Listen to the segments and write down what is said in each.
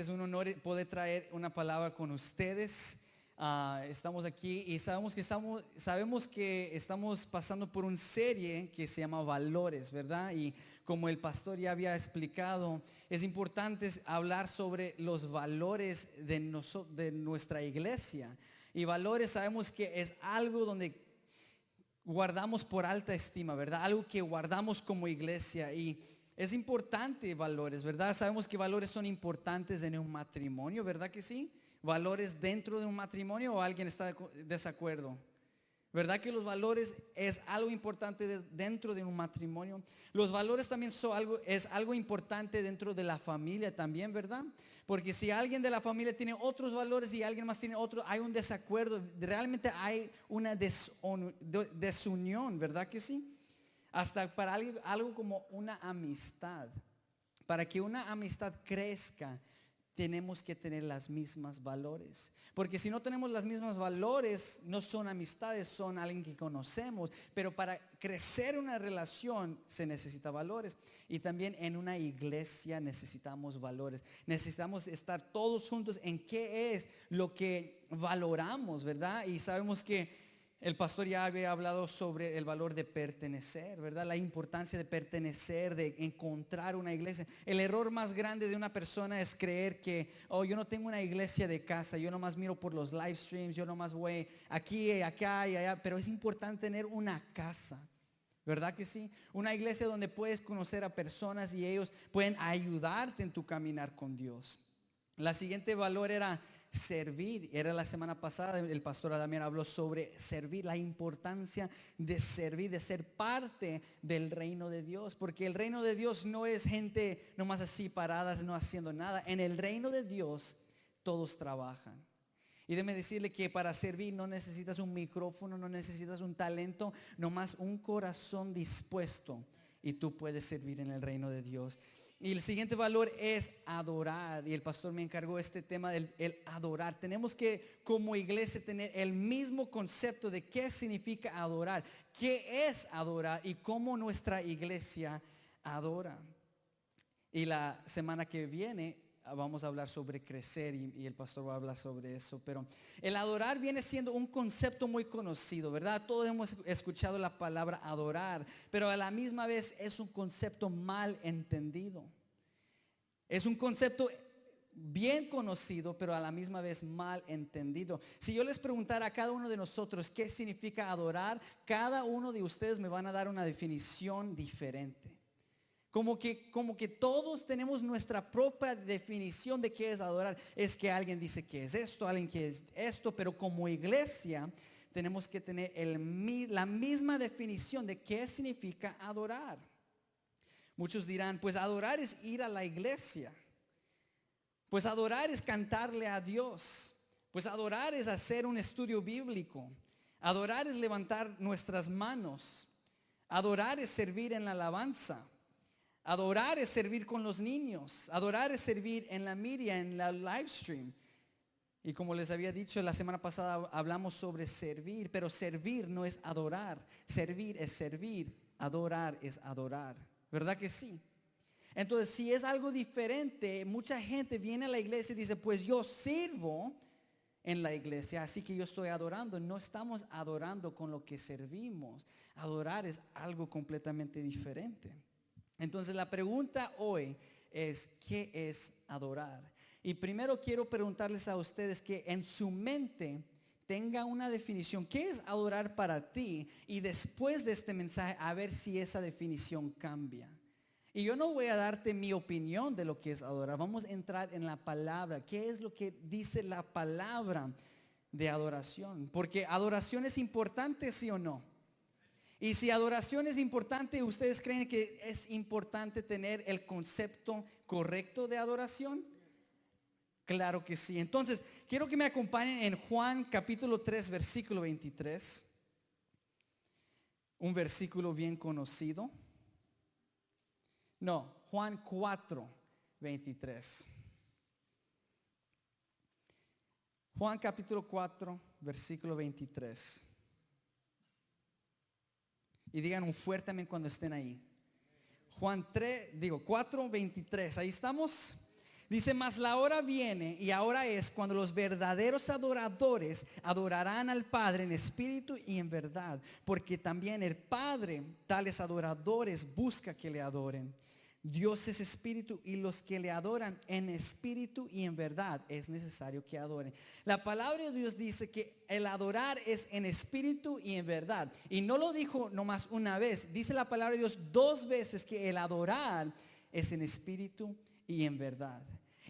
Es un honor poder traer una palabra con ustedes. Estamos aquí y sabemos que estamos pasando por una serie que se llama Valores, ¿verdad? Y como el pastor ya había explicado, es importante hablar sobre los valores de nuestra iglesia. Y valores sabemos que es algo donde guardamos por alta estima, ¿verdad? Algo que guardamos como iglesia y es importante valores, ¿verdad? Sabemos que valores son importantes en un matrimonio, ¿verdad que sí? Valores dentro de un matrimonio, o alguien está de desacuerdo. ¿Verdad que los valores es algo importante dentro de un matrimonio? Los valores también es algo importante dentro de la familia también, ¿verdad? Porque si alguien de la familia tiene otros valores y alguien más tiene otros, hay un desacuerdo, realmente hay una desunión, ¿verdad que sí? Hasta para algo como una amistad. Para que una amistad crezca, tenemos que tener las mismas valores. Porque si no tenemos los mismos valores, no son amistades, son alguien que conocemos. Pero para crecer una relación se necesita valores. Y también en una iglesia necesitamos valores. Necesitamos estar todos juntos en qué es lo que valoramos, ¿verdad? Y sabemos que el pastor ya había hablado sobre el valor de pertenecer, ¿verdad? La importancia de pertenecer, de encontrar una iglesia. El error más grande de una persona es creer que, yo no tengo una iglesia de casa, yo nomás miro por los live streams, yo nomás voy aquí, acá y allá. Pero es importante tener una casa, ¿verdad que sí? Una iglesia donde puedes conocer a personas y ellos pueden ayudarte en tu caminar con Dios. La siguiente valor era servir. Era la semana pasada, el pastor Adamián habló sobre servir, la importancia de servir, de ser parte del reino de Dios. Porque el reino de Dios no es gente nomás así paradas, no haciendo nada. En el reino de Dios todos trabajan. Y déjeme decirle que para servir no necesitas un micrófono, no necesitas un talento, nomás un corazón dispuesto y tú puedes servir en el reino de Dios. Y el siguiente valor es adorar. Y el pastor me encargó este tema del adorar. Tenemos que como iglesia tener el mismo concepto de qué significa adorar, qué es adorar y cómo nuestra iglesia adora. Y la semana que viene vamos a hablar sobre crecer y el pastor va a hablar sobre eso. Pero el adorar viene siendo un concepto muy conocido, ¿verdad? Todos hemos escuchado la palabra adorar, pero a la misma vez es un concepto mal entendido. Es un concepto bien conocido, pero a la misma vez mal entendido. Si yo les preguntara a cada uno de nosotros qué significa adorar, cada uno de ustedes me van a dar una definición diferente. Como que todos tenemos nuestra propia definición de qué es adorar. Es que alguien dice que es esto, alguien que es esto, pero como iglesia tenemos que tener la misma definición de qué significa adorar. Muchos dirán, pues adorar es ir a la iglesia. Pues adorar es cantarle a Dios. Pues adorar es hacer un estudio bíblico. Adorar es levantar nuestras manos. Adorar es servir en la alabanza. Adorar es servir con los niños. Adorar es servir en la media, en la live stream. Y como les había dicho la semana pasada, hablamos sobre servir. Pero servir no es adorar. Servir es servir. Adorar es adorar. ¿Verdad que sí? Entonces, si es algo diferente, mucha gente viene a la iglesia y dice, pues yo sirvo en la iglesia, así que yo estoy adorando. No estamos adorando con lo que servimos. Adorar es algo completamente diferente. Entonces la pregunta hoy es, ¿qué es adorar? Y primero quiero preguntarles a ustedes que en su mente tenga una definición. ¿Qué es adorar para ti? Y después de este mensaje, a ver si esa definición cambia. Y yo no voy a darte mi opinión de lo que es adorar. Vamos a entrar en la palabra. ¿Qué es lo que dice la palabra de adoración? Porque adoración es importante, ¿sí o no? Y si adoración es importante, ¿ustedes creen que es importante tener el concepto correcto de adoración? Claro que sí. Entonces, quiero que me acompañen en Juan capítulo 3, versículo 23. Un versículo bien conocido. No, Juan 4, 23. Juan capítulo 4, versículo 23. Y digan un fuerte amén cuando estén ahí. Juan 4, 23. Ahí estamos. Dice, mas la hora viene y ahora es cuando los verdaderos adoradores adorarán al Padre en espíritu y en verdad, porque también el Padre tales adoradores busca que le adoren. Dios es espíritu y los que le adoran en espíritu y en verdad es necesario que adoren. La palabra de Dios dice que el adorar es en espíritu y en verdad. Y no lo dijo nomás una vez, dice la palabra de Dios 2 veces que el adorar es en espíritu y en verdad.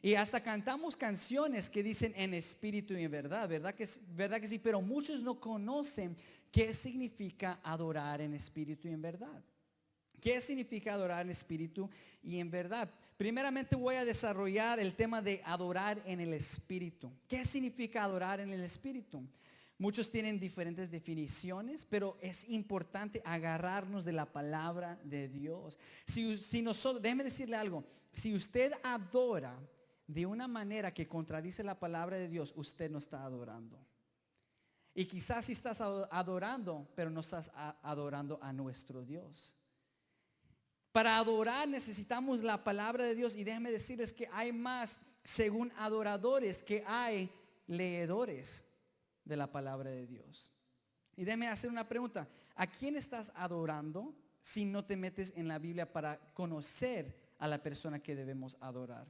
Y hasta cantamos canciones que dicen en espíritu y en verdad, ¿verdad que sí? Pero muchos no conocen qué significa adorar en espíritu y en verdad. ¿Qué significa adorar en espíritu y en verdad? Primeramente voy a desarrollar el tema de adorar en el espíritu. ¿Qué significa adorar en el espíritu? Muchos tienen diferentes definiciones, pero es importante agarrarnos de la palabra de Dios. Si nosotros, déjeme decirle algo, si usted adora de una manera que contradice la palabra de Dios, usted no está adorando. Y quizás si estás adorando, pero no estás adorando a nuestro Dios. Para adorar necesitamos la palabra de Dios y déjenme decirles que hay más según adoradores que hay leedores de la palabra de Dios. Y déjenme hacer una pregunta, ¿a quién estás adorando si no te metes en la Biblia para conocer a la persona que debemos adorar?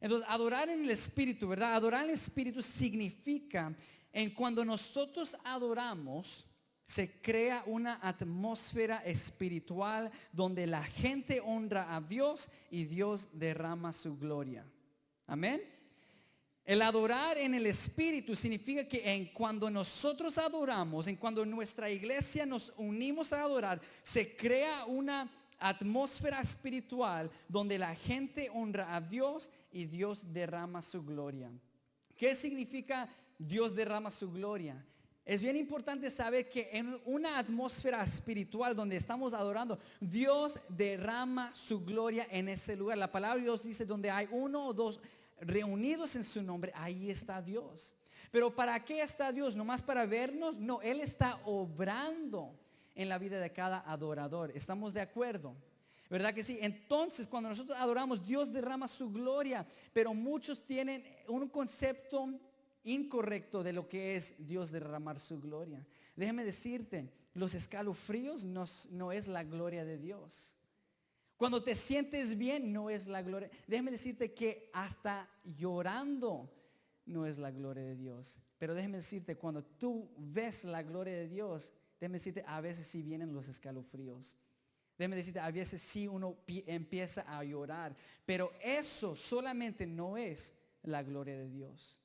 Entonces, adorar en el Espíritu, ¿verdad? Adorar en el Espíritu significa en cuando nosotros adoramos, se crea una atmósfera espiritual donde la gente honra a Dios y Dios derrama su gloria. Amén. El adorar en el Espíritu significa que cuando nosotros adoramos, en cuando nuestra iglesia nos unimos a adorar, se crea una atmósfera espiritual donde la gente honra a Dios y Dios derrama su gloria. ¿Qué significa Dios derrama su gloria? Es bien importante saber que en una atmósfera espiritual donde estamos adorando, Dios derrama su gloria en ese lugar. La palabra de Dios dice, donde hay 1 o 2 reunidos en su nombre, ahí está Dios. Pero ¿para qué está Dios? ¿Nomás para vernos? No, Él está obrando en la vida de cada adorador. ¿Estamos de acuerdo? ¿Verdad que sí? Entonces, cuando nosotros adoramos, Dios derrama su gloria. Pero muchos tienen un concepto incorrecto de lo que es Dios derramar su gloria. Déjame decirte, los escalofríos no es la gloria de Dios. Cuando te sientes bien, no es la gloria. Déjame decirte que hasta llorando no es la gloria de Dios. Pero déjame decirte, cuando tú ves la gloria de Dios, déjame decirte, a veces sí vienen los escalofríos. Déjame decirte, a veces sí uno empieza a llorar. Pero eso solamente no es la gloria de Dios.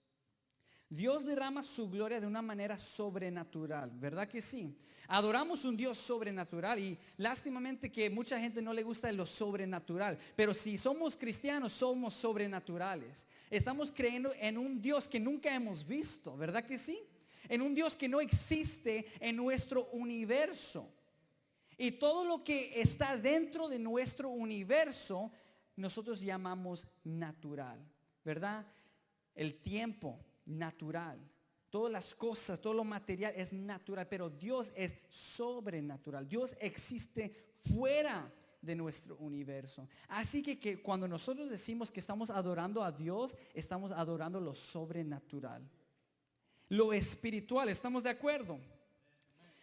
Dios derrama su gloria de una manera sobrenatural, ¿verdad que sí? Adoramos un Dios sobrenatural y lástimamente que mucha gente no le gusta lo sobrenatural, pero si somos cristianos somos sobrenaturales. Estamos creyendo en un Dios que nunca hemos visto, ¿verdad que sí? En un Dios que no existe en nuestro universo. Y todo lo que está dentro de nuestro universo nosotros llamamos natural, ¿verdad? El tiempo natural, todas las cosas, todo lo material es natural, pero Dios es sobrenatural. Dios existe fuera de nuestro universo. Así que cuando nosotros decimos que estamos adorando a Dios, estamos adorando lo sobrenatural, lo espiritual. ¿Estamos de acuerdo?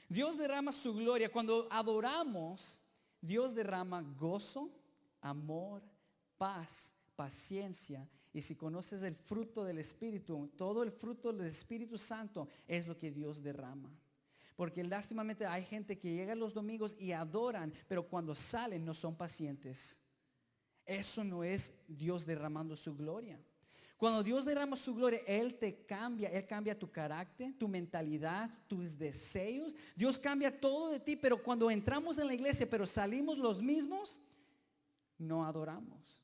Dios derrama su gloria. Cuando adoramos, Dios derrama gozo, amor, paz, paciencia. Y si conoces el fruto del Espíritu, todo el fruto del Espíritu Santo es lo que Dios derrama. Porque lástimamente hay gente que llega los domingos y adoran, pero cuando salen no son pacientes. Eso no es Dios derramando su gloria. Cuando Dios derrama su gloria, Él te cambia. Él cambia tu carácter, tu mentalidad, tus deseos. Dios cambia todo de ti, pero cuando entramos en la iglesia, pero salimos los mismos, no adoramos.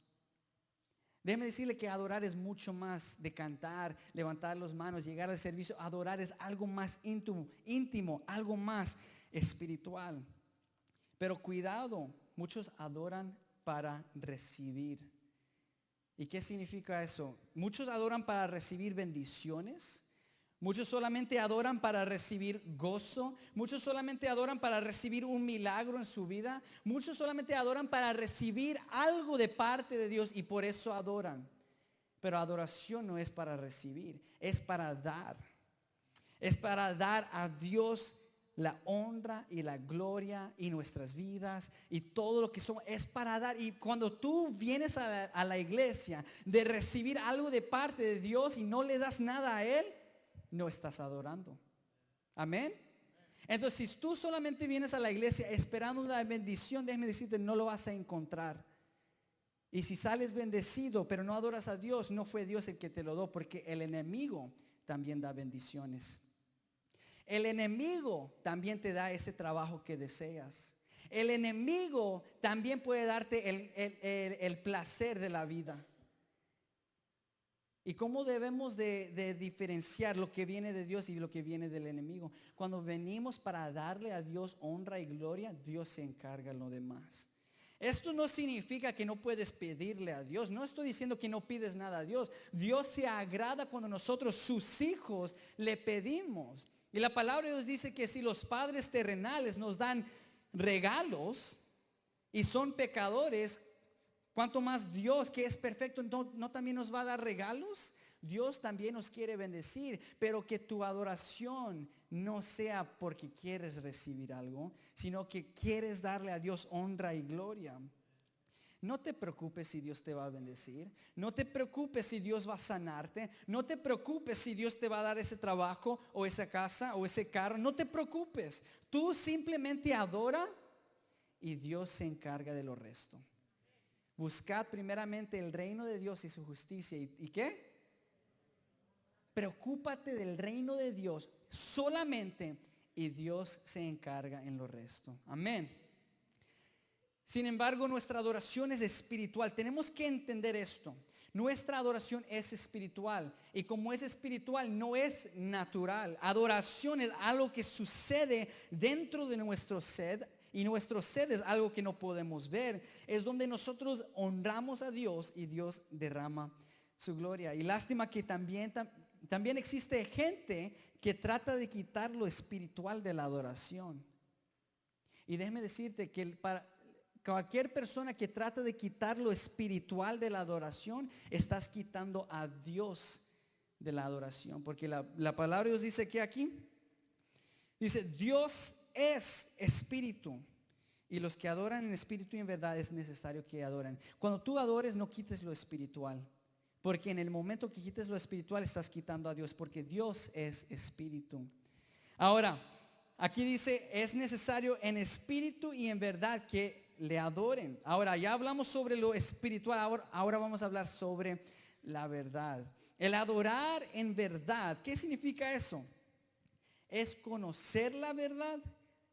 Déjeme decirle que adorar es mucho más de cantar, levantar las manos, llegar al servicio. Adorar es algo más íntimo, algo más espiritual. Pero cuidado, muchos adoran para recibir. ¿Y qué significa eso? Muchos adoran para recibir bendiciones. Muchos solamente adoran para recibir gozo. Muchos solamente adoran para recibir un milagro en su vida. Muchos solamente adoran para recibir algo de parte de Dios y por eso adoran. Pero adoración no es para recibir, es para dar. Es para dar a Dios la honra y la gloria y nuestras vidas y todo lo que somos. Es para dar. Y cuando tú vienes a la iglesia de recibir algo de parte de Dios y no le das nada a Él, no estás adorando. Amén. Entonces, si tú solamente vienes a la iglesia esperando una bendición, déjame decirte, no lo vas a encontrar. Y si sales bendecido, pero no adoras a Dios, no fue Dios el que te lo dio, porque el enemigo también da bendiciones. El enemigo también te da ese trabajo que deseas. El enemigo también puede darte el placer de la vida. ¿Y cómo debemos de diferenciar lo que viene de Dios y lo que viene del enemigo? Cuando venimos para darle a Dios honra y gloria, Dios se encarga de lo demás. Esto no significa que no puedes pedirle a Dios. No estoy diciendo que no pides nada a Dios. Dios se agrada cuando nosotros, sus hijos, le pedimos. Y la palabra de Dios dice que si los padres terrenales nos dan regalos y son pecadores, ¿cuánto más Dios, que es perfecto, no también nos va a dar regalos? Dios también nos quiere bendecir, pero que tu adoración no sea porque quieres recibir algo, sino que quieres darle a Dios honra y gloria. No te preocupes si Dios te va a bendecir. No te preocupes si Dios va a sanarte. No te preocupes si Dios te va a dar ese trabajo o esa casa o ese carro. No te preocupes. Tú simplemente adora y Dios se encarga de lo resto. Buscad primeramente el reino de Dios y su justicia. ¿Y qué? Preocúpate del reino de Dios solamente y Dios se encarga en lo resto. Amén. Sin embargo, nuestra adoración es espiritual. Tenemos que entender esto. Nuestra adoración es espiritual. Y como es espiritual, no es natural. Adoración es algo que sucede dentro de nuestro ser. Y nuestro ser es algo que no podemos ver. Es donde nosotros honramos a Dios y Dios derrama su gloria. Y lástima que también existe gente que trata de quitar lo espiritual de la adoración. Y déjeme decirte que para cualquier persona que trata de quitar lo espiritual de la adoración, estás quitando a Dios de la adoración. Porque la palabra de Dios dice que aquí, dice, Dios es espíritu. Y los que adoran en espíritu y en verdad es necesario que adoren. Cuando tú adores, no quites lo espiritual. Porque en el momento que quites lo espiritual, estás quitando a Dios. Porque Dios es espíritu. Ahora, aquí dice, es necesario en espíritu y en verdad que le adoren. Ahora, ya hablamos sobre lo espiritual. Ahora vamos a hablar sobre la verdad. El adorar en verdad, ¿qué significa eso? Es conocer la verdad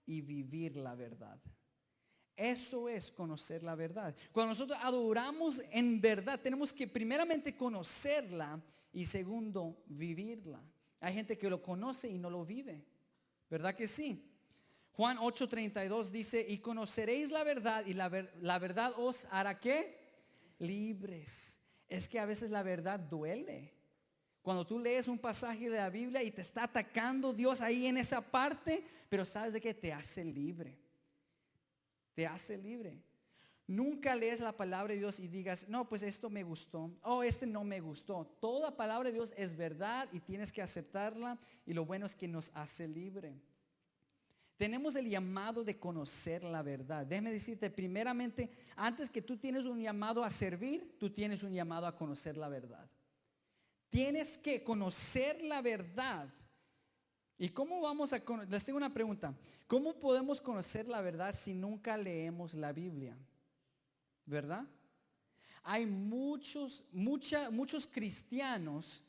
y vivir la verdad. Eso es conocer la verdad. Cuando nosotros adoramos en verdad, tenemos que primeramente conocerla y segundo, vivirla. Hay gente que lo conoce y no lo vive. ¿Verdad que sí? Juan 8:32 dice, y conoceréis la verdad y la verdad os hará ¿qué? Libres. Es que a veces la verdad duele. Cuando tú lees un pasaje de la Biblia y te está atacando Dios ahí en esa parte, pero sabes de que te hace libre. Te hace libre. Nunca lees la palabra de Dios y digas, no, pues esto me gustó, este no me gustó. Toda palabra de Dios es verdad y tienes que aceptarla, y lo bueno es que nos hace libre. Tenemos el llamado de conocer la verdad. Déjame decirte, primeramente, antes que tú tienes un llamado a servir, tú tienes un llamado a conocer la verdad. Tienes que conocer la verdad. ¿Y cómo vamos a conocer? Les tengo una pregunta. ¿Cómo podemos conocer la verdad si nunca leemos la Biblia? ¿Verdad? Hay muchos cristianos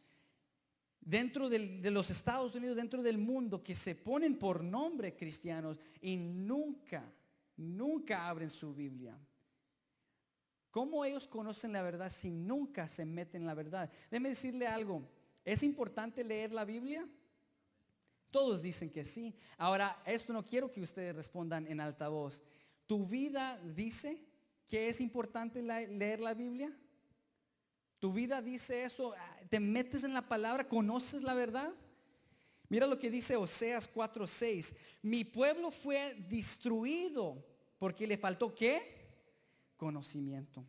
dentro de los Estados Unidos, dentro del mundo, que se ponen por nombre cristianos y nunca abren su Biblia. ¿Cómo ellos conocen la verdad si nunca se meten en la verdad? Déjeme decirle algo. ¿Es importante leer la Biblia? Todos dicen que sí. Ahora, esto no quiero que ustedes respondan en alta voz. ¿Tu vida dice que es importante leer la Biblia? ¿Tu vida dice eso? ¿Te metes en la palabra? ¿Conoces la verdad? Mira lo que dice Oseas 4:6. Mi pueblo fue destruido porque le faltó ¿qué? Conocimiento.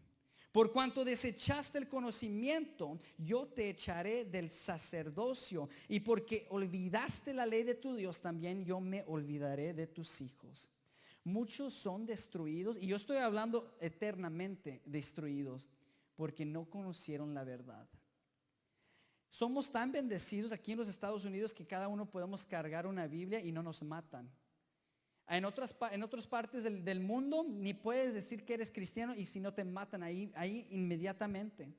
Por cuanto desechaste el conocimiento, yo te echaré del sacerdocio. Y porque olvidaste la ley de tu Dios, también yo me olvidaré de tus hijos. Muchos son destruidos, y yo estoy hablando eternamente destruidos, porque no conocieron la verdad. Somos tan bendecidos aquí en los Estados Unidos que cada uno podemos cargar una Biblia y no nos matan. En otras partes del mundo ni puedes decir que eres cristiano y si no te matan ahí inmediatamente.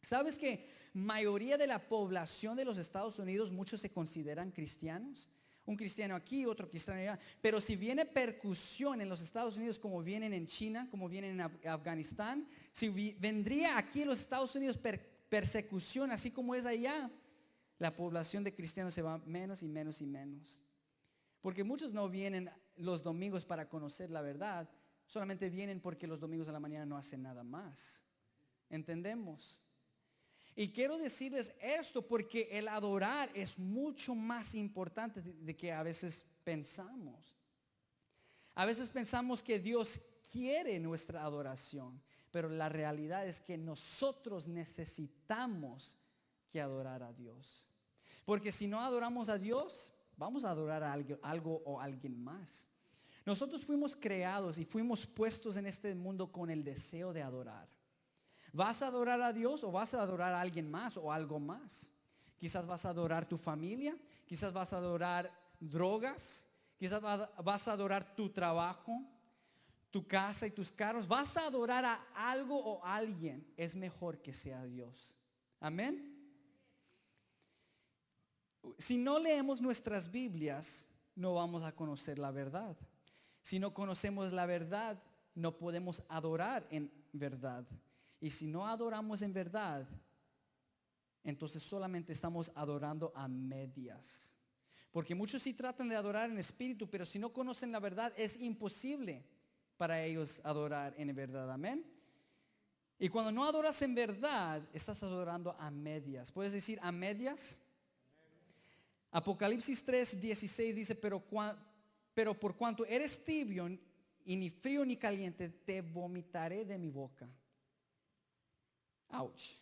¿Sabes que mayoría de la población de los Estados Unidos, muchos se consideran cristianos? Un cristiano aquí, otro cristiano allá. Pero si viene percusión en los Estados Unidos como vienen en China, como vienen en Afganistán, si vendría aquí en los Estados Unidos persecución así como es allá, la población de cristianos se va menos y menos y menos. Porque muchos no vienen los domingos para conocer la verdad, solamente vienen porque los domingos a la mañana no hacen nada más. ¿Entendemos? Y quiero decirles esto porque el adorar es mucho más importante de que a veces pensamos. A veces pensamos que Dios quiere nuestra adoración, pero la realidad es que nosotros necesitamos que adorar a Dios. Porque si no adoramos a Dios, vamos a adorar a algo o alguien más. Nosotros fuimos creados y fuimos puestos en este mundo con el deseo de adorar. ¿Vas a adorar a Dios o vas a adorar a alguien más o algo más? Quizás vas a adorar tu familia, quizás vas a adorar drogas, quizás vas a adorar tu trabajo, tu casa y tus carros. Vas a adorar a algo o alguien. Es mejor que sea Dios. Amén. Si no leemos nuestras Biblias, no vamos a conocer la verdad. Si no conocemos la verdad, no podemos adorar en verdad. Y si no adoramos en verdad, entonces solamente estamos adorando a medias. Porque muchos sí tratan de adorar en espíritu, pero si no conocen la verdad, es imposible para ellos adorar en verdad. Amén. Y cuando no adoras en verdad, estás adorando a medias. ¿Puedes decir a medias? Apocalipsis 3:16 dice, pero por cuanto eres tibio y ni frío ni caliente, te vomitaré de mi boca. Ouch.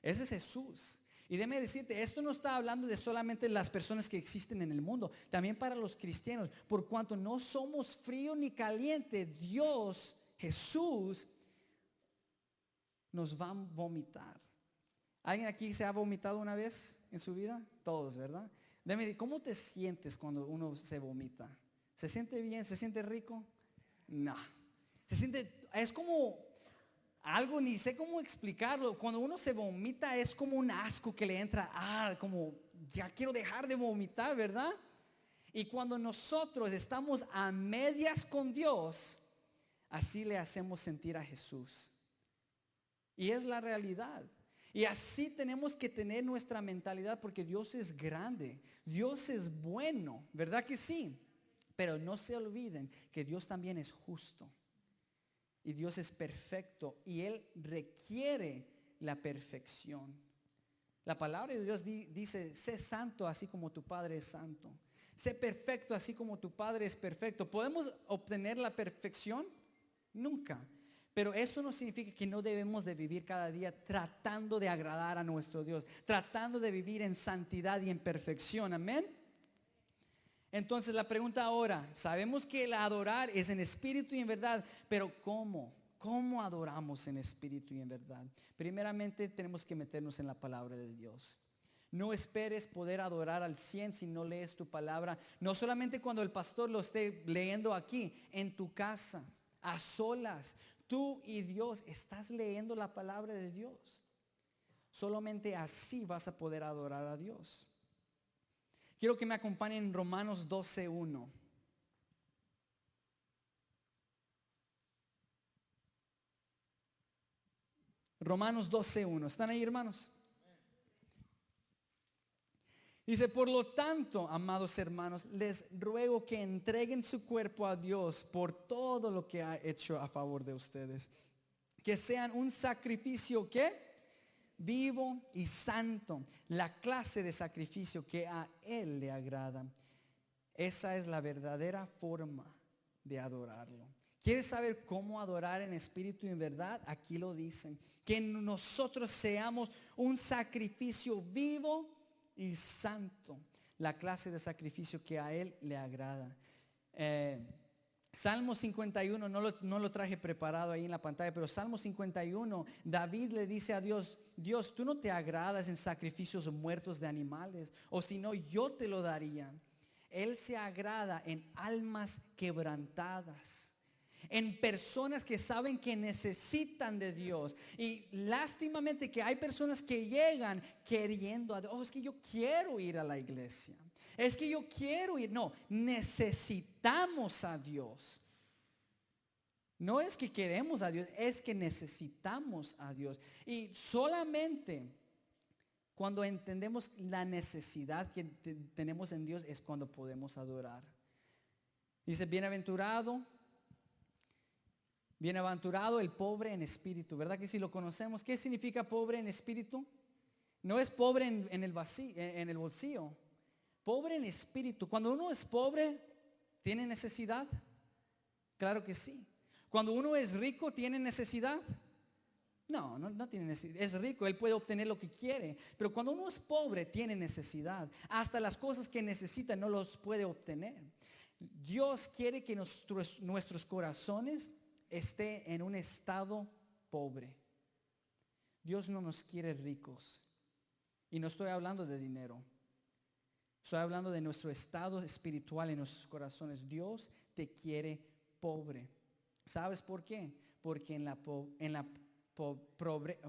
Ese es Jesús. Y déjame decirte, esto no está hablando de solamente las personas que existen en el mundo, también para los cristianos. Por cuanto no somos frío ni caliente, Dios, Jesús, nos va a vomitar. ¿Alguien aquí se ha vomitado una vez en su vida? Todos, ¿verdad? Dime, ¿cómo te sientes cuando uno se vomita? ¿Se siente bien? ¿Se siente rico? No. Es como algo, ni sé cómo explicarlo. Cuando uno se vomita es como un asco que le entra. Como ya quiero dejar de vomitar, ¿verdad? Y cuando nosotros estamos a medias con Dios, así le hacemos sentir a Jesús. Y es la realidad. Y así tenemos que tener nuestra mentalidad porque Dios es grande, Dios es bueno, ¿verdad que sí? Pero no se olviden que Dios también es justo. Y Dios es perfecto y Él requiere la perfección. La palabra de Dios dice, sé santo así como tu Padre es santo. Sé perfecto así como tu Padre es perfecto. ¿Podemos obtener la perfección? Nunca. Pero eso no significa que no debemos de vivir cada día tratando de agradar a nuestro Dios, tratando de vivir en santidad y en perfección. Amén. Entonces la pregunta ahora, sabemos que el adorar es en espíritu y en verdad, pero ¿cómo? ¿Cómo adoramos en espíritu y en verdad? Primeramente tenemos que meternos en la palabra de Dios. No esperes poder adorar al 100 si no lees tu palabra. No solamente cuando el pastor lo esté leyendo aquí, en tu casa, a solas. Tú y Dios estás leyendo la palabra de Dios. Solamente así vas a poder adorar a Dios. Quiero que me acompañen en Romanos 12:1. Romanos 12:1. ¿Están ahí, hermanos? Dice, por lo tanto, amados hermanos, les ruego que entreguen su cuerpo a Dios por todo lo que ha hecho a favor de ustedes. Que sean un sacrificio, ¿qué? Vivo y santo. La clase de sacrificio que a Él le agrada. Esa es la verdadera forma de adorarlo. ¿Quieres saber cómo adorar en espíritu y en verdad? Aquí lo dicen. Que nosotros seamos un sacrificio vivo y santo. La clase de sacrificio que a Él le agrada. Salmo 51, no lo traje preparado ahí en la pantalla, pero Salmo 51, David le dice a Dios, Dios, tú no te agradas en sacrificios muertos de animales, o si no, yo te lo daría. Él se agrada en almas quebrantadas, en personas que saben que necesitan de Dios. Y lástimamente que hay personas que llegan queriendo a Dios. Oh, es que yo quiero ir a la iglesia. Es que yo quiero ir. No, necesitamos a Dios. No es que queremos a Dios, es que necesitamos a Dios. Y solamente cuando entendemos la necesidad que tenemos en Dios es cuando podemos adorar. Dice, bienaventurado el pobre en espíritu. ¿Verdad que si lo conocemos? ¿Qué significa pobre en espíritu? No es pobre en el vacío, en el bolsillo. Pobre en espíritu. Cuando uno es pobre, ¿tiene necesidad? Claro que sí. Cuando uno es rico, ¿tiene necesidad? No tiene necesidad. Es rico, él puede obtener lo que quiere. Pero cuando uno es pobre, tiene necesidad. Hasta las cosas que necesita no los puede obtener. Dios quiere que nuestros corazones estén en un estado pobre. Dios no nos quiere ricos. Y no estoy hablando de dinero. Estoy hablando de nuestro estado espiritual en nuestros corazones. Dios te quiere pobre. ¿Sabes por qué? Porque en la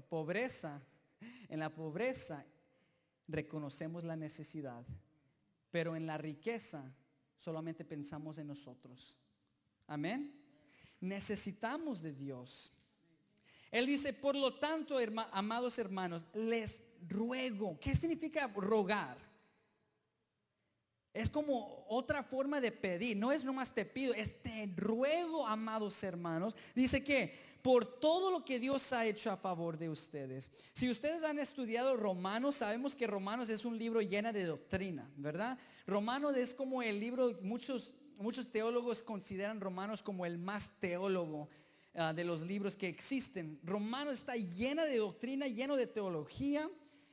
pobreza reconocemos la necesidad, pero en la riqueza solamente pensamos en nosotros. Amén. Necesitamos de Dios. Él dice, por lo tanto, amados hermanos, les ruego. ¿Qué significa rogar? Es como otra forma de pedir. No es nomás te pido, es te ruego, amados hermanos. Dice que por todo lo que Dios ha hecho a favor de ustedes. Si ustedes han estudiado Romanos, sabemos que Romanos es un libro lleno de doctrina, ¿verdad? Romanos es como el libro, muchos teólogos consideran Romanos como el más teólogo de los libros que existen. Romanos está llena de doctrina, lleno de teología.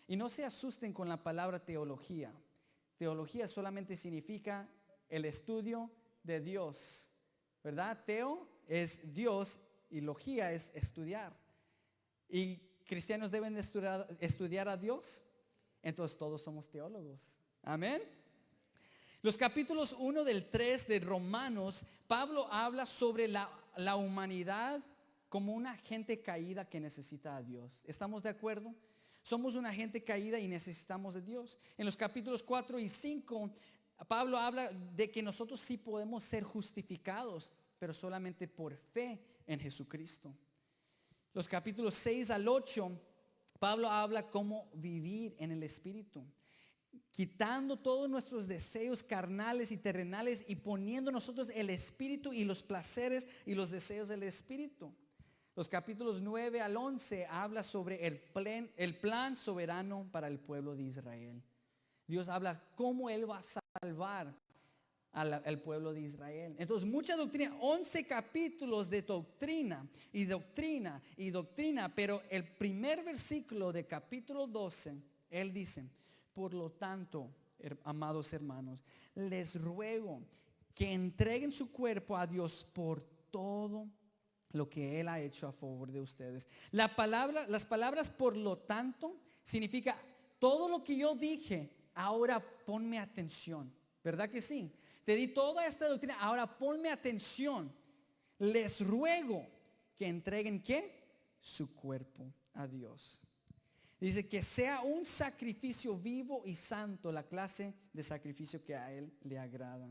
Y no se asusten con la palabra teología. Teología solamente significa el estudio de Dios, ¿verdad? Teo es Dios y logía es estudiar. ¿Y cristianos deben de estudiar a Dios? Entonces todos somos teólogos. Amén. Los capítulos 1 del 3 de Romanos, Pablo habla sobre la humanidad como una gente caída que necesita a Dios. ¿Estamos de acuerdo? Somos una gente caída y necesitamos de Dios. En los capítulos 4 y 5, Pablo habla de que nosotros sí podemos ser justificados, pero solamente por fe en Jesucristo. Los capítulos 6 al 8, Pablo habla cómo vivir en el Espíritu, quitando todos nuestros deseos carnales y terrenales y poniendo nosotros el Espíritu y los placeres y los deseos del Espíritu. Los capítulos 9 al 11 habla sobre el plan soberano para el pueblo de Israel. Dios habla cómo Él va a salvar al pueblo de Israel. Entonces mucha doctrina, 11 capítulos de doctrina y doctrina y doctrina. Pero el primer versículo de capítulo 12, Él dice, por lo tanto, amados hermanos, les ruego que entreguen su cuerpo a Dios por todo lo que Él ha hecho a favor de ustedes. Las palabras por lo tanto significa todo lo que yo dije, ahora ponme atención. ¿Verdad que sí? Te di toda esta doctrina, ahora ponme atención. Les ruego que entreguen ¿qué? Su cuerpo a Dios. Dice que sea un sacrificio vivo y santo, la clase de sacrificio que a Él le agrada.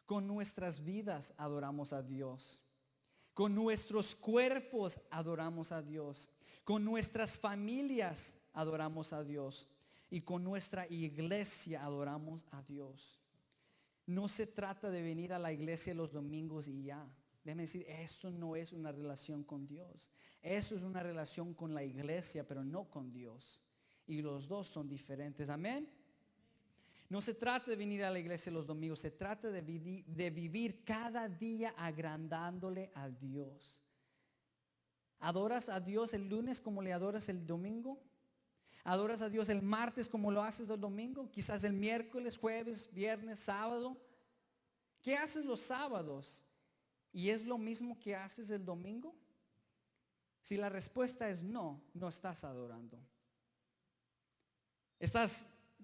Con nuestras vidas adoramos a Dios. Con nuestros cuerpos adoramos a Dios. Con nuestras familias adoramos a Dios. Y con nuestra iglesia adoramos a Dios. No se trata de venir a la iglesia los domingos y ya. Déjame decir, eso no es una relación con Dios. Eso es una relación con la iglesia, pero no con Dios. Y los dos son diferentes. Amén. No se trata de venir a la iglesia los domingos, se trata de vivir cada día agrandándole a Dios. ¿Adoras a Dios el lunes como le adoras el domingo? ¿Adoras a Dios el martes como lo haces el domingo? Quizás el miércoles, jueves, viernes, sábado. ¿Qué haces los sábados? ¿Y es lo mismo que haces el domingo? Si la respuesta es no, no estás adorando.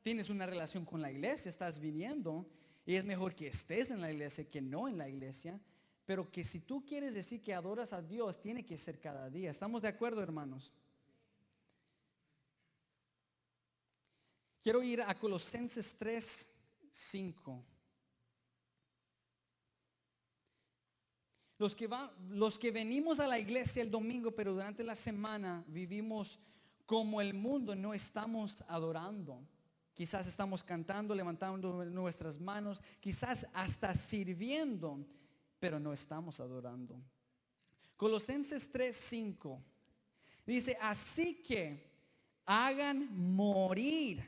Tienes una relación con la iglesia, estás viniendo, y es mejor que estés en la iglesia que no en la iglesia, pero que si tú quieres decir que adoras a Dios, tiene que ser cada día. ¿Estamos de acuerdo, hermanos? Quiero ir a Colosenses 3:5. Los que venimos a la iglesia el domingo, pero durante la semana vivimos como el mundo, no estamos adorando. Quizás estamos cantando, levantando nuestras manos, quizás hasta sirviendo, pero no estamos adorando. Colosenses 3:5 dice, así que hagan morir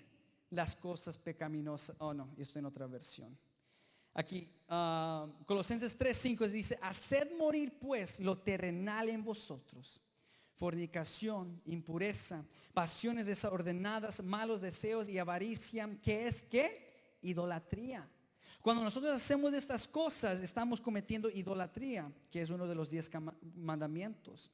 las cosas pecaminosas. Oh no, estoy en otra versión. Aquí, Colosenses 3:5 dice, haced morir pues lo terrenal en vosotros: fornicación, impureza, pasiones desordenadas, malos deseos y avaricia, que es ¿qué? Idolatría. Cuando nosotros hacemos estas cosas, estamos cometiendo idolatría, que es uno de los 10 mandamientos.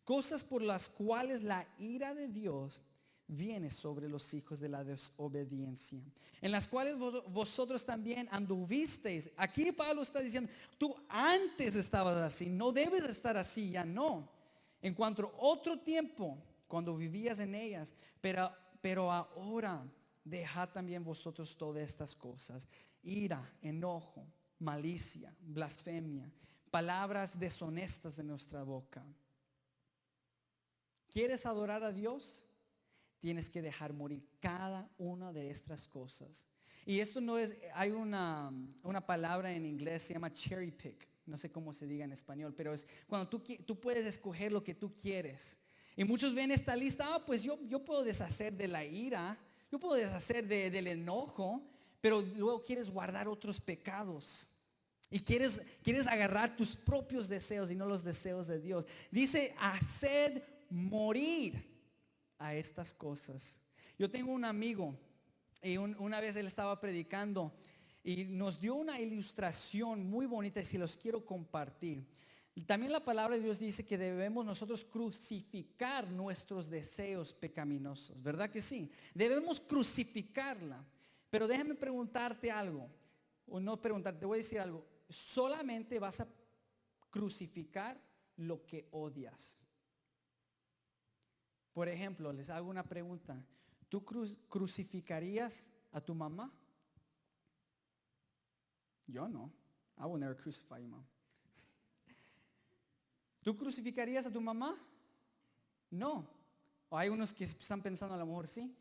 Cosas por las cuales la ira de Dios viene sobre los hijos de la desobediencia, en las cuales vosotros también anduvisteis. Aquí Pablo está diciendo, tú antes estabas así, no debes estar así, ya no. En cuanto a otro tiempo, cuando vivías en ellas, pero ahora dejad también vosotros todas estas cosas: ira, enojo, malicia, blasfemia, palabras deshonestas de nuestra boca. ¿Quieres adorar a Dios? Tienes que dejar morir cada una de estas cosas. Y esto no es, hay una palabra en inglés, se llama cherry pick. No sé cómo se diga en español, pero es cuando tú puedes escoger lo que tú quieres. Y muchos ven esta lista, pues yo puedo deshacer de la ira, yo puedo deshacer del enojo, pero luego quieres guardar otros pecados. Y quieres agarrar tus propios deseos y no los deseos de Dios. Dice, haced morir a estas cosas. Yo tengo un amigo y una vez él estaba predicando y nos dio una ilustración muy bonita y se los quiero compartir. También la palabra de Dios dice que debemos nosotros crucificar nuestros deseos pecaminosos, ¿verdad que sí? Debemos crucificarla. Pero déjame preguntarte algo, o no preguntarte, te voy a decir algo. Solamente vas a crucificar lo que odias. Por ejemplo, les hago una pregunta. ¿Tú crucificarías a tu mamá? Yo no. I will never crucify you, mom. ¿Tú crucificarías a tu mamá? No. O hay unos que están pensando a lo mejor sí.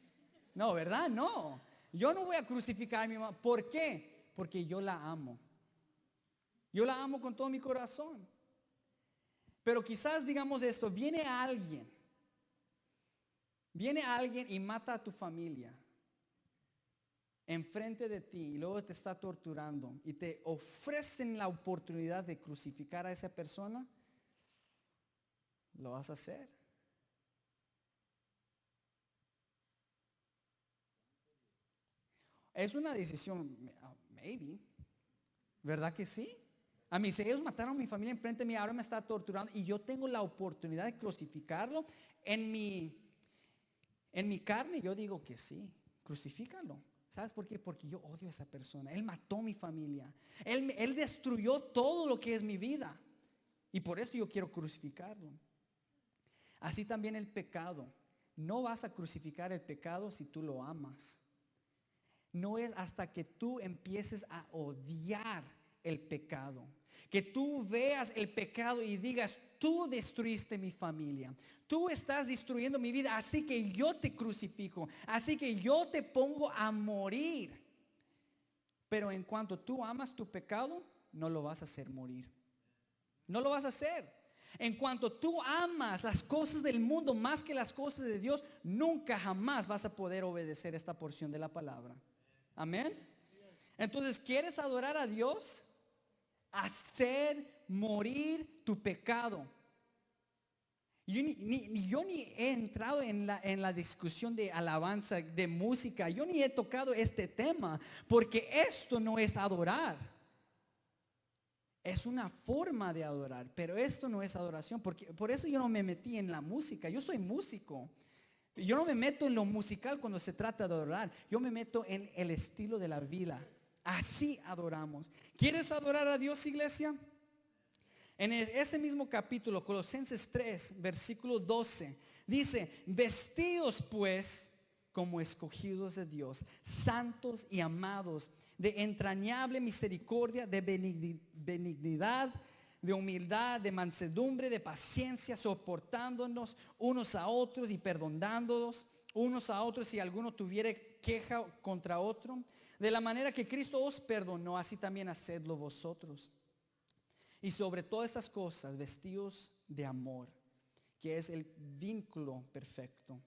No, ¿verdad? No. Yo no voy a crucificar a mi mamá. ¿Por qué? Porque yo la amo. Yo la amo con todo mi corazón. Pero quizás digamos esto, viene alguien y mata a tu familia enfrente de ti y luego te está torturando y te ofrecen la oportunidad de crucificar a esa persona, ¿lo vas a hacer? Es una decisión, maybe, ¿verdad que sí? A mí, si ellos mataron a mi familia enfrente de mí, ahora me está torturando y yo tengo la oportunidad de crucificarlo en mi carne, yo digo que sí, crucifícalo. ¿Sabes por qué? Porque yo odio a esa persona. Él mató a mi familia. Él destruyó todo lo que es mi vida. Y por eso yo quiero crucificarlo. Así también el pecado. No vas a crucificar el pecado si tú lo amas. No es hasta que tú empieces a odiar el pecado, que tú veas el pecado y digas, tú destruiste mi familia, tú estás destruyendo mi vida, así que yo te crucifico, así que yo te pongo a morir. Pero en cuanto tú amas tu pecado, no lo vas a hacer morir. No lo vas a hacer. En cuanto tú amas las cosas del mundo más que las cosas de Dios, nunca jamás vas a poder obedecer esta porción de la palabra. Amén. Entonces, ¿quieres adorar a Dios? Hacer morir tu pecado. Yo ni he entrado en la discusión de alabanza, de música. Yo ni he tocado este tema, porque esto no es adorar. Es una forma de adorar, pero esto no es adoración. Por eso yo no me metí en la música. Yo soy músico. Yo no me meto en lo musical cuando se trata de adorar. Yo me meto en el estilo de la vida. Así adoramos. ¿Quieres adorar a Dios, iglesia? En ese mismo capítulo, Colosenses 3, versículo 12, dice: vestíos pues como escogidos de Dios, santos y amados, de entrañable misericordia, de benignidad, de humildad, de mansedumbre, de paciencia, soportándonos unos a otros y perdonándonos unos a otros si alguno tuviera queja contra otro. De la manera que Cristo os perdonó, así también hacedlo vosotros. Y sobre todas estas cosas, vestidos de amor, que es el vínculo perfecto.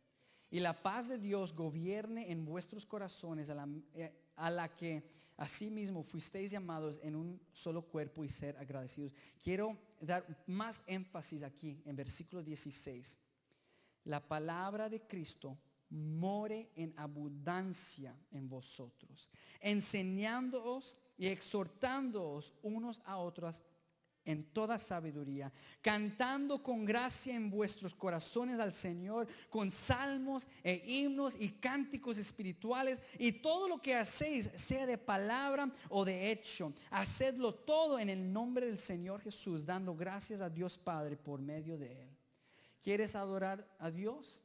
Y la paz de Dios gobierne en vuestros corazones, a la que asimismo fuisteis llamados en un solo cuerpo, y ser agradecidos. Quiero dar más énfasis aquí en versículo 16. La palabra de Cristo more en abundancia en vosotros, enseñándoos y exhortándoos unos a otros en toda sabiduría, cantando con gracia en vuestros corazones al Señor, con salmos e himnos y cánticos espirituales, y todo lo que hacéis, sea de palabra o de hecho, hacedlo todo en el nombre del Señor Jesús, dando gracias a Dios Padre por medio de Él. ¿Quieres adorar a Dios?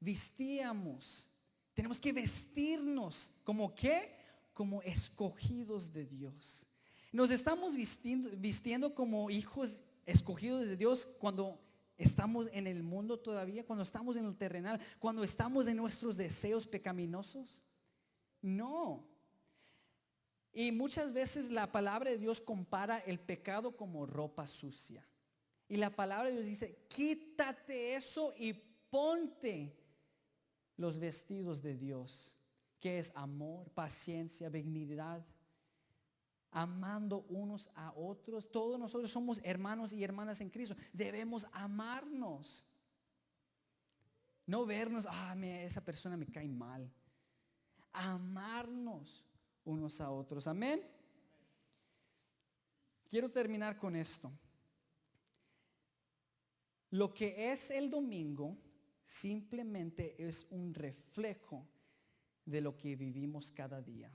Vistíamos. Tenemos que vestirnos. ¿Como qué? Como escogidos de Dios. Nos estamos vistiendo como hijos escogidos de Dios cuando estamos en el mundo todavía, cuando estamos en lo terrenal, cuando estamos en nuestros deseos pecaminosos. No. Y muchas veces la palabra de Dios compara el pecado como ropa sucia. Y la palabra de Dios dice: quítate eso y ponte los vestidos de Dios, que es amor, paciencia, benignidad, amando unos a otros. Todos nosotros somos hermanos y hermanas en Cristo. Debemos amarnos, no vernos: esa persona me cae mal. Amarnos unos a otros. Amén. Quiero terminar con esto. Lo que es el domingo simplemente es un reflejo de lo que vivimos cada día.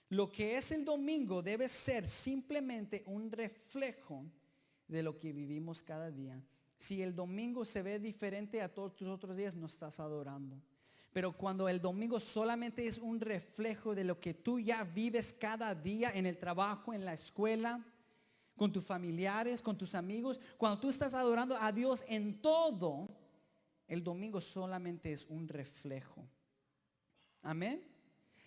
Lo que es el domingo debe ser simplemente un reflejo de lo que vivimos cada día. Si el domingo se ve diferente a todos tus otros días, no estás adorando. Pero cuando el domingo solamente es un reflejo de lo que tú ya vives cada día en el trabajo, en la escuela, con tus familiares, con tus amigos, cuando tú estás adorando a Dios en todo, el domingo solamente es un reflejo. Amén.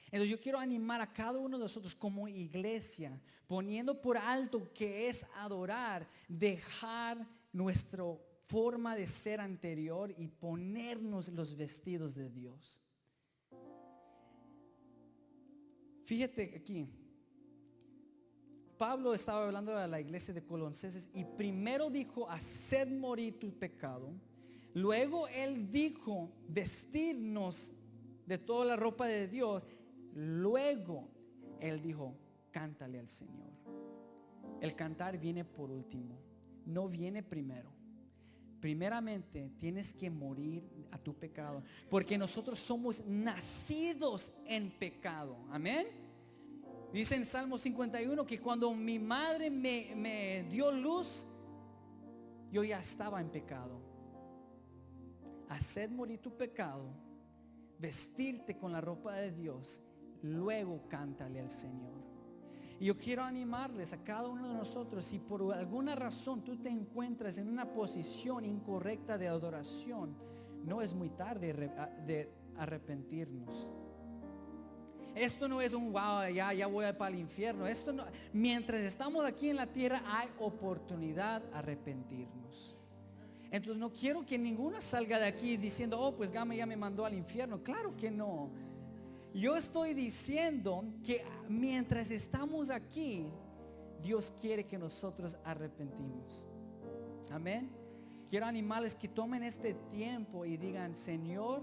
Entonces yo quiero animar a cada uno de nosotros como iglesia, poniendo por alto que es adorar, dejar nuestra forma de ser anterior y ponernos los vestidos de Dios. Fíjate aquí, Pablo estaba hablando a la iglesia de Colosenses y primero dijo: haced morir tu pecado. Luego él dijo: vestirnos de toda la ropa de Dios. Luego él dijo: cántale al Señor. El cantar viene por último, no viene primero. Primeramente tienes que morir a tu pecado, porque nosotros somos nacidos en pecado. Amén. Dice en Salmo 51 que cuando mi madre me dio luz, yo ya estaba en pecado. Haced morir tu pecado, vestirte con la ropa de Dios, luego cántale al Señor. Y yo quiero animarles a cada uno de nosotros: si por alguna razón tú te encuentras en una posición incorrecta de adoración, no es muy tarde de arrepentirnos. Esto no es un ya voy para el infierno. Esto no, mientras estamos aquí en la tierra hay oportunidad de arrepentirnos. Entonces no quiero que ninguno salga de aquí diciendo: pues Gama ya me mandó al infierno. Claro que no. Yo estoy diciendo que mientras estamos aquí, Dios quiere que nosotros arrepentimos. Amén. Quiero animarles que tomen este tiempo y digan: Señor,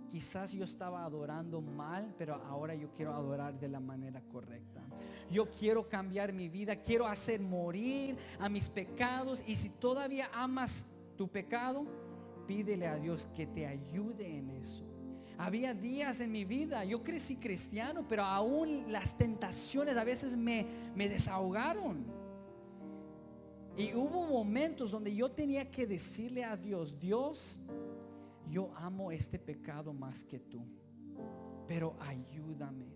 quizás yo estaba adorando mal, pero ahora yo quiero adorar de la manera correcta. Yo quiero cambiar mi vida, quiero hacer morir a mis pecados. Y si todavía amas tu pecado, pídele a Dios que te ayude en eso. Había días en mi vida, yo crecí cristiano, pero aún las tentaciones a veces me desahogaron. Y hubo momentos donde yo tenía que decirle a Dios: Dios, yo amo este pecado más que tú, pero ayúdame.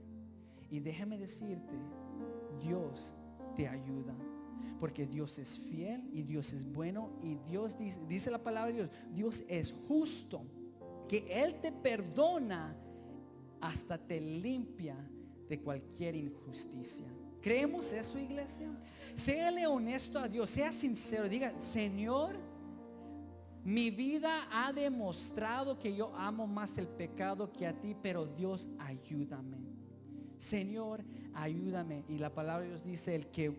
Y déjame decirte, Dios te ayuda, porque Dios es fiel y Dios es bueno. Y Dios dice la palabra de Dios, Dios es justo, que Él te perdona, hasta te limpia de cualquier injusticia. ¿Creemos eso, iglesia? Séale honesto a Dios, sea sincero, diga: Señor, mi vida ha demostrado que yo amo más el pecado que a ti, pero Dios, ayúdame. Señor, ayúdame. Y la palabra de Dios dice: el que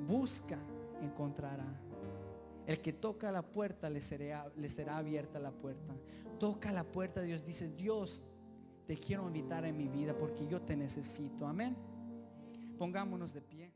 busca, encontrará. El que toca la puerta, le será abierta la puerta. Toca la puerta de Dios. Dice: Dios, te quiero invitar en mi vida porque yo te necesito. Amén. Pongámonos de pie.